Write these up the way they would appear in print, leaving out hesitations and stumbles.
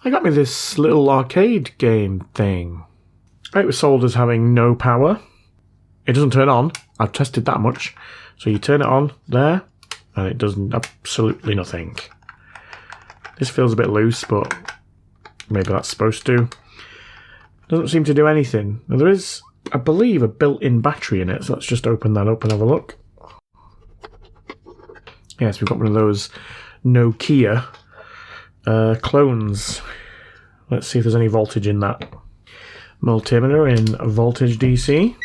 They got me this little arcade game thing. It was sold as having no power. It doesn't turn on. I've tested that much. So you turn it on there, and it does absolutely nothing. This feels a bit loose, but maybe that's supposed to. Doesn't seem to do anything. Now, there is, I believe, a built-in battery in it, so let's just open that up and have a look. Yes, we've got one of those Nokia clones. Let's see if there's any voltage in that. Multimeter in voltage DC.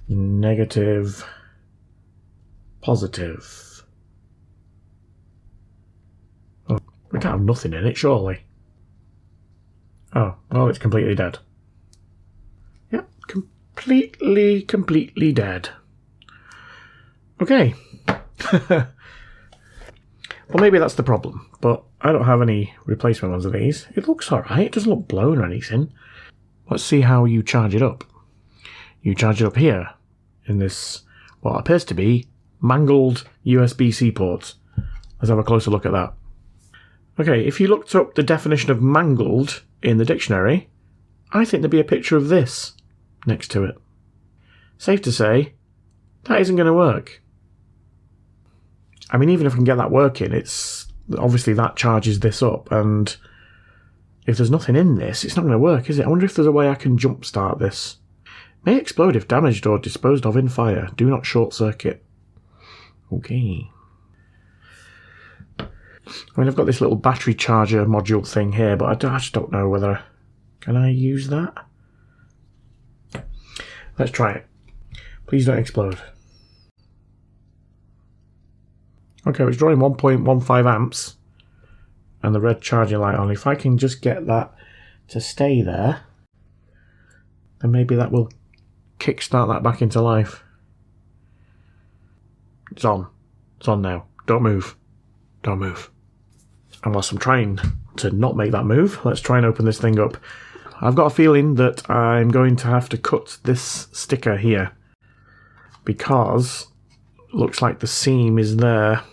Negative. Positive. Oh, we can't have nothing in it, surely. Oh, well, it's completely dead. Yep, completely dead. Okay. Well, maybe that's the problem, but I don't have any replacement ones of these. It looks alright, it doesn't look blown or anything. Let's see how you charge it up. You charge it up here, in this, what appears to be, mangled USB-C port. Let's have a closer look at that. Okay, if you looked up the definition of mangled in the dictionary, I think there'd be a picture of this next to it. Safe to say, that isn't going to work. I mean, even if I can get that working, it's obviously that charges this up, and if there's nothing in this, it's not going to work, is it? I wonder if there's a way I can jumpstart this. May explode if damaged or disposed of in fire. Do not short circuit. Okay. I mean, I've got this little battery charger module thing here, but I just don't know whether... Can I use that? Let's try it. Please don't explode. Okay, it's drawing 1.15 amps and the red charging light on. If I can just get that to stay there, then maybe that will kickstart that back into life. It's on. It's on now. Don't move. Don't move. And whilst I'm trying to not make that move, let's try and open this thing up. I've got a feeling that I'm going to have to cut this sticker here because it looks like the seam is there.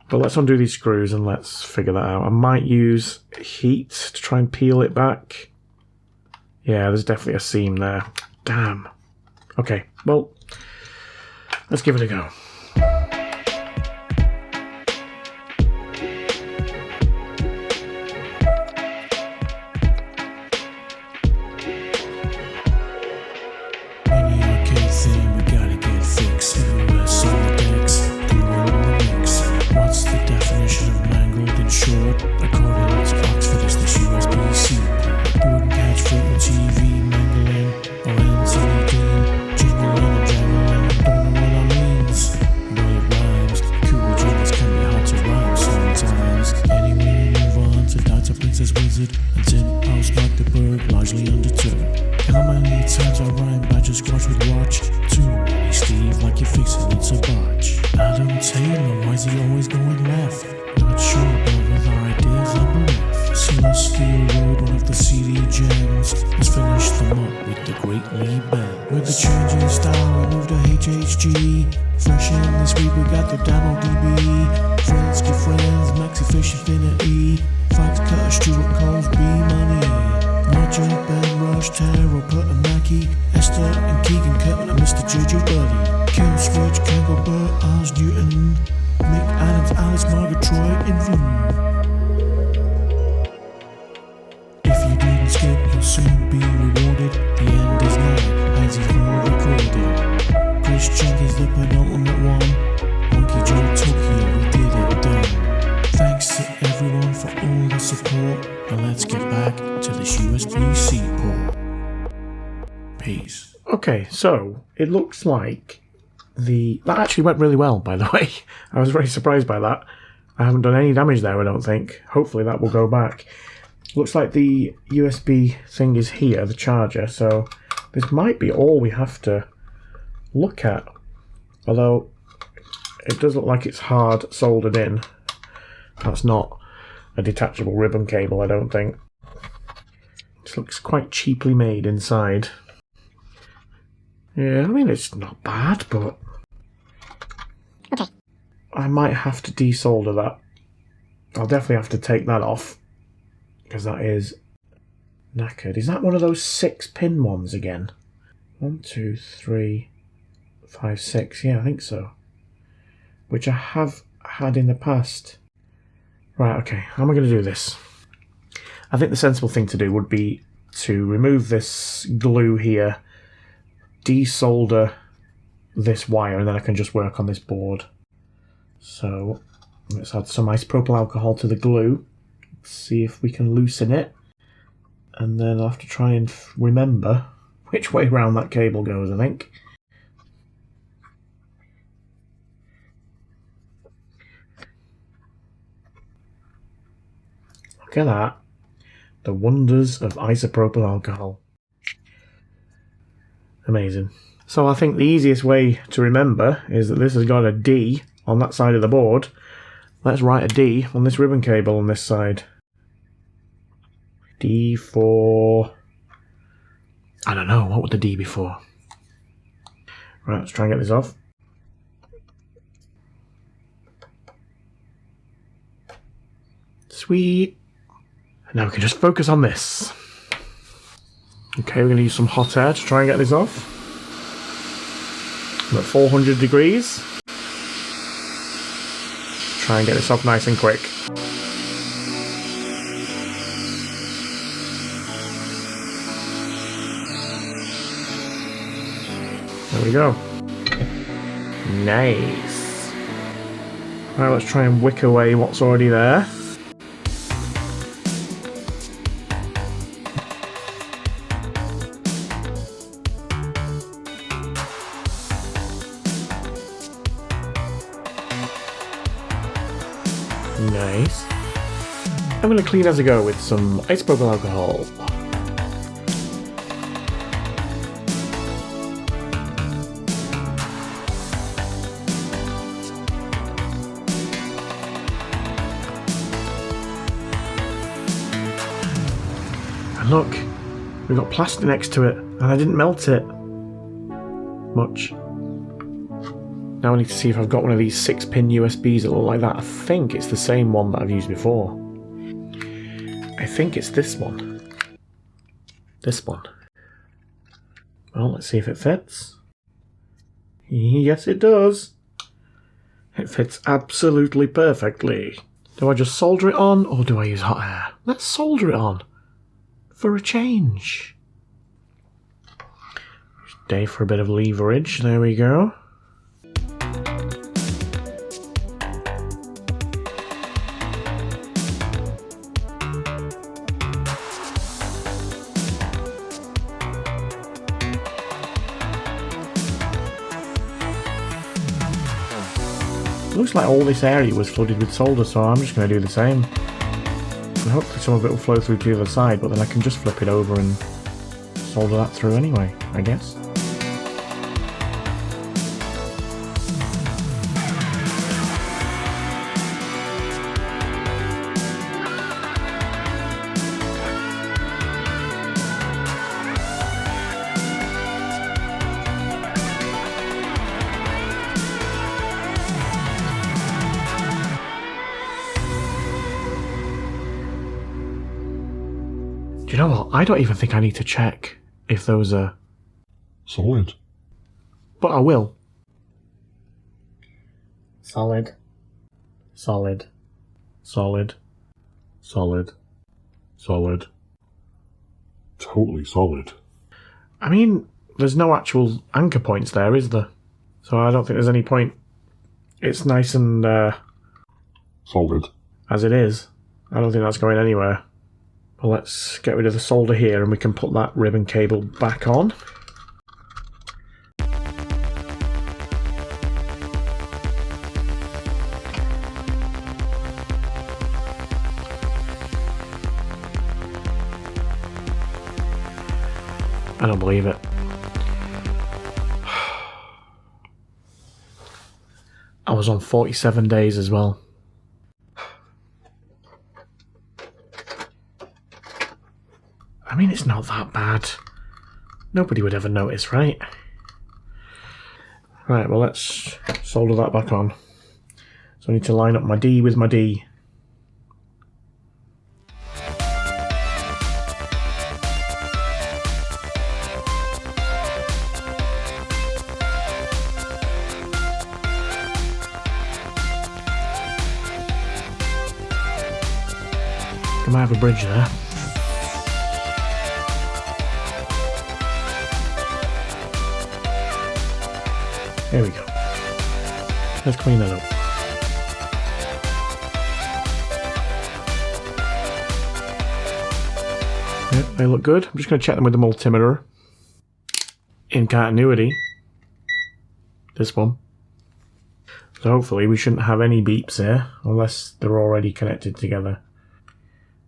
But let's undo these screws and let's figure that out. I might use heat to try and peel it back. Yeah, there's definitely a seam there. Damn. Okay, well, let's give it a go. Okay, so it looks like that actually went really well, by the way. I was very surprised by that. I haven't done any damage there, I don't think. Hopefully that will go back. Looks like the USB thing is here, the charger, so this might be all we have to look at. Although it does look like it's hard soldered in. That's not a detachable ribbon cable, I don't think. This looks quite cheaply made inside. Yeah, I mean, it's not bad, but... Okay. I might have to desolder that I'll definitely have to take that off, because that is knackered. Is that one of those 6-pin ones again? 1, 2, 3, 5, 6. Yeah, I think so. Which I have had in the past. Right, okay, how am I going to do this? I think the sensible thing to do would be to remove this glue here, desolder this wire, and then I can just work on this board. So let's add some isopropyl alcohol to the glue, see if we can loosen it, and then I'll have to try and remember which way round that cable goes, I think. Look at that. The wonders of isopropyl alcohol. Amazing. So I think the easiest way to remember is that this has got a D on that side of the board. Let's write a D on this ribbon cable on this side. D for... I don't know, what would the D be for? Right, let's try and get this off. Sweet. And now we can just focus on this. Okay, we're going to use some hot air to try and get this off. I'm at 400 degrees. Try and get this off nice and quick. There we go. Nice. Right, let's try and wick away what's already there. Nice. I'm going to clean as I go with some isopropyl alcohol. And look, we've got plastic next to it, and I didn't melt it much. Now I need to see if I've got one of these 6-pin USBs that look like that. I think it's the same one that I've used before. I think it's this one. This one. Well, let's see if it fits. Yes, it does. It fits absolutely perfectly. Do I just solder it on, or do I use hot air? Let's solder it on. For a change. Day for a bit of leverage. There we go. Looks like all this area was flooded with solder, so I'm just going to do the same. And hopefully some of it will flow through to the other side, but then I can just flip it over and solder that through anyway, I guess. Do you know what? I don't even think I need to check if those are solid. But I will. Solid. Solid. Solid. Solid. Solid. Totally solid. I mean, there's no actual anchor points there, is there? So I don't think there's any point. It's nice and solid. As it is. I don't think that's going anywhere. Well, let's get rid of the solder here and we can put that ribbon cable back on. I don't believe it. I was on 47 days as well. I mean, it's not that bad. Nobody would ever notice, right? Right, well, let's solder that back on. So I need to line up my D with my D. I might have a bridge there. There we go. Let's clean that up. Yep, they look good. I'm just going to check them with the multimeter. In continuity. This one. So hopefully we shouldn't have any beeps here, unless they're already connected together.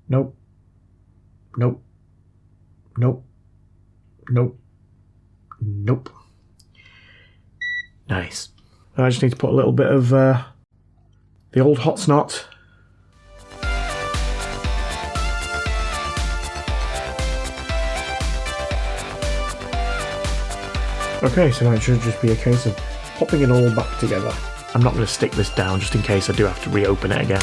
Nope. Nope. Nope. Nope. Nope. Nice. I just need to put a little bit of the old hot snot. Okay, so now it should just be a case of popping it all back together. I'm not going to stick this down just in case I do have to reopen it again.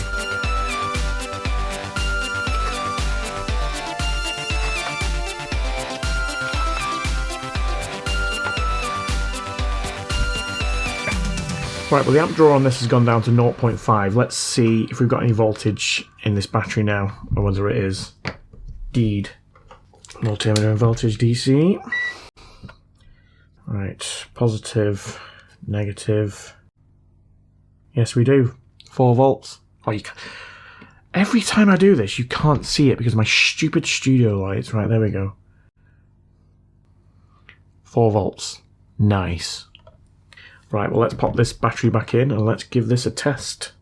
Right, well the amp draw on this has gone down to 0.5. Let's see if we've got any voltage in this battery now, or whether it is. Indeed. Multimeter and voltage DC. Right, positive, negative. Yes, we do. 4 volts. Oh, you can. Every time I do this, you can't see it because of my stupid studio lights. Right, there we go. 4 volts. Nice. Right, well, let's pop this battery back in and let's give this a test.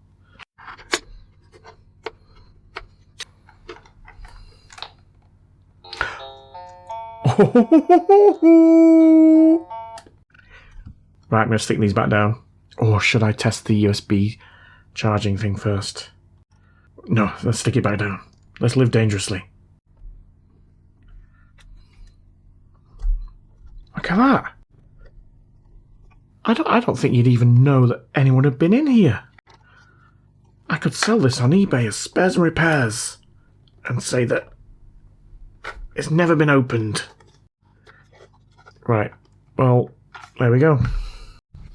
Right, I'm going to stick these back down. Or should I test the USB charging thing first? No, let's stick it back down. Let's live dangerously. Look at that. I don't think you'd even know that anyone had been in here. I could sell this on eBay as spares and repairs and say that it's never been opened. Right, well, there we go.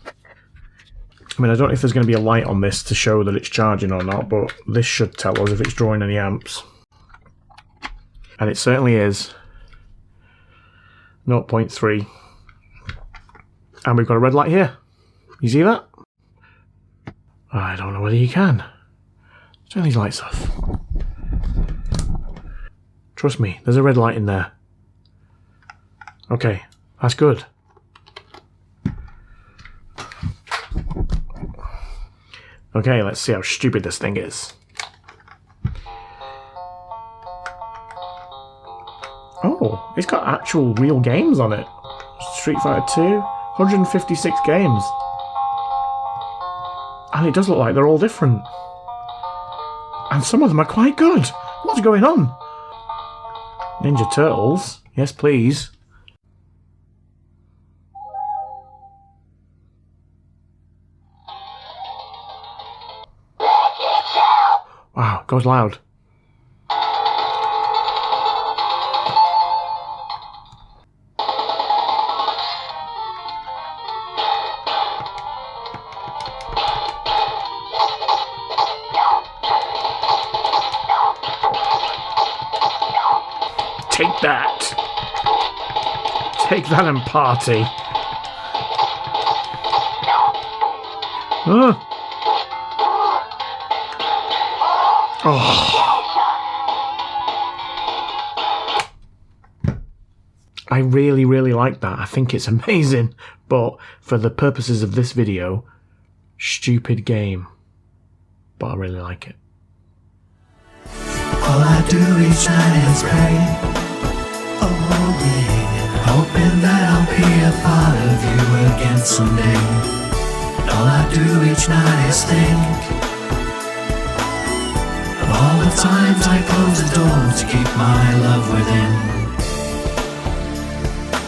I mean, I don't know if there's going to be a light on this to show that it's charging or not, but this should tell us if it's drawing any amps. And it certainly is. 0.3. And we've got a red light here. You see that? I don't know whether you can. Turn these lights off. Trust me, there's a red light in there. Okay, that's good. Okay, let's see how stupid this thing is. Oh, it's got actual real games on it. Street Fighter 2, 156 games. And it does look like they're all different. And some of them are quite good. What's going on? Ninja Turtles? Yes, please. Wow, it goes loud. Take that. Take that and party. Oh. I really, really like that. I think it's amazing. But for the purposes of this video, stupid game. But I really like it. All I do each night is pray. Oh, yeah. Hoping that I'll be a part of you again someday. All I do each night is think of all the times I close the door to keep my love within.